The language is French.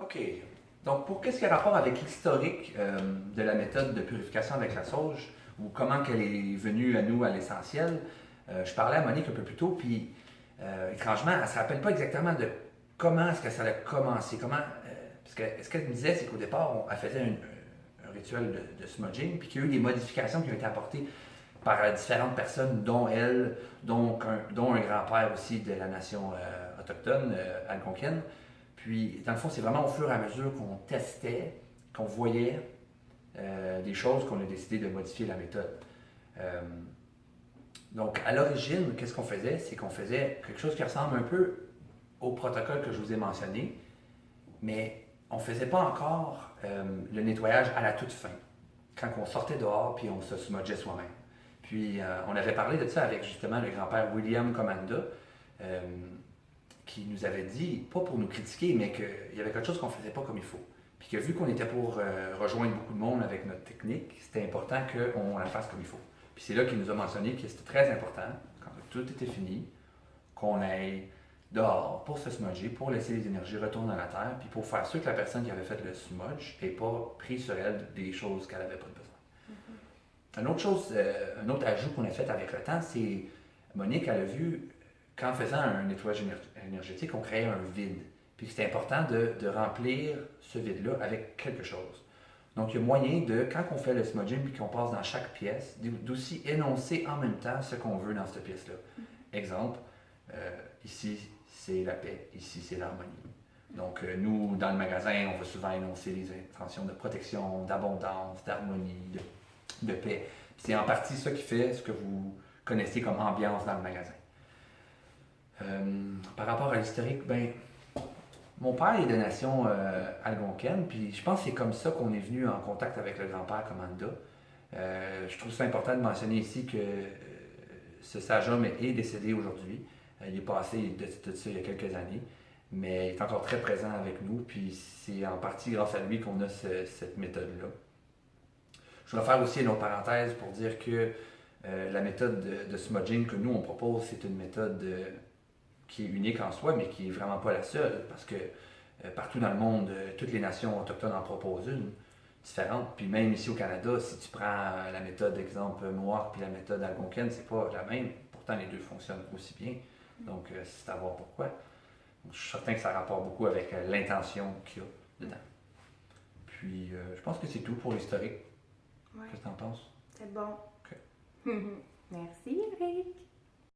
OK. Donc, pour qu'est-ce qui a rapport avec l'historique de la méthode de purification avec la sauge, ou comment qu'elle est venue à nous à l'essentiel, je parlais à Monique un peu plus tôt, puis étrangement, elle ne se rappelle pas exactement de comment est-ce que ça a commencé. Parce que ce qu'elle me disait, c'est qu'au départ, elle faisait un rituel de smudging, puis qu'il y a eu des modifications qui ont été apportées par différentes personnes, dont elle, dont un grand-père aussi de la nation autochtone, algonquienne. Puis, dans le fond, c'est vraiment au fur et à mesure qu'on testait, qu'on voyait des choses qu'on a décidé de modifier la méthode. Euh, donc, à l'origine, qu'est-ce qu'on faisait? C'est qu'on faisait quelque chose qui ressemble un peu au protocole que je vous ai mentionné, mais on ne faisait pas encore le nettoyage à la toute fin, quand on sortait dehors puis on se smudgeait soi-même. Puis, on avait parlé de ça avec justement le grand-père William Commanda, euh, qui nous avait dit, pas pour nous critiquer, mais qu'il y avait quelque chose qu'on ne faisait pas comme il faut. Puis que vu qu'on était pour rejoindre beaucoup de monde avec notre technique, c'était important qu'on la fasse comme il faut. Puis c'est là qu'il nous a mentionné que c'était très important, quand tout était fini, qu'on aille dehors pour se smudger, pour laisser les énergies retourner dans la terre, puis pour faire sûr que la personne qui avait fait le smudge n'ait pas pris sur elle des choses qu'elle n'avait pas besoin. Une autre chose, un autre ajout qu'on a fait avec le temps, c'est Monique, elle a vu qu'en faisant un nettoyage énergétique, on créait un vide. Puis c'était important de remplir ce vide-là avec quelque chose. Donc il y a moyen de, quand on fait le smudging puis qu'on passe dans chaque pièce, d'aussi énoncer en même temps ce qu'on veut dans cette pièce-là. Exemple, ici c'est la paix, ici c'est l'harmonie. Donc nous, dans le magasin, on va souvent énoncer les intentions de protection, d'abondance, d'harmonie, de paix. C'est en partie ça qui fait ce que vous connaissez comme ambiance dans le magasin. Par rapport à l'historique, ben, mon père est de nation algonquienne, puis je pense que c'est comme ça qu'on est venu en contact avec le grand-père Commanda. Je trouve ça important de mentionner ici que ce sage homme est décédé aujourd'hui. Il est passé de ça il y a quelques années, mais il est encore très présent avec nous, puis c'est en partie grâce à lui qu'on a cette méthode-là. Je voudrais faire aussi une autre parenthèse pour dire que la méthode de smudging que nous on propose, c'est une méthode qui est unique en soi, mais qui n'est vraiment pas la seule, parce que partout dans le monde, toutes les nations autochtones en proposent une différente. Puis même ici au Canada, si tu prends la méthode, exemple, Mohawk, puis la méthode algonquienne, c'est pas la même. Pourtant, les deux fonctionnent aussi bien. Donc, c'est à voir pourquoi. Donc, je suis certain que ça rapporte beaucoup avec l'intention qu'il y a dedans. Puis, je pense que c'est tout pour l'historique. Ouais, Qu'est-ce que tu en penses? c'est bon. Ok. Merci, Eric.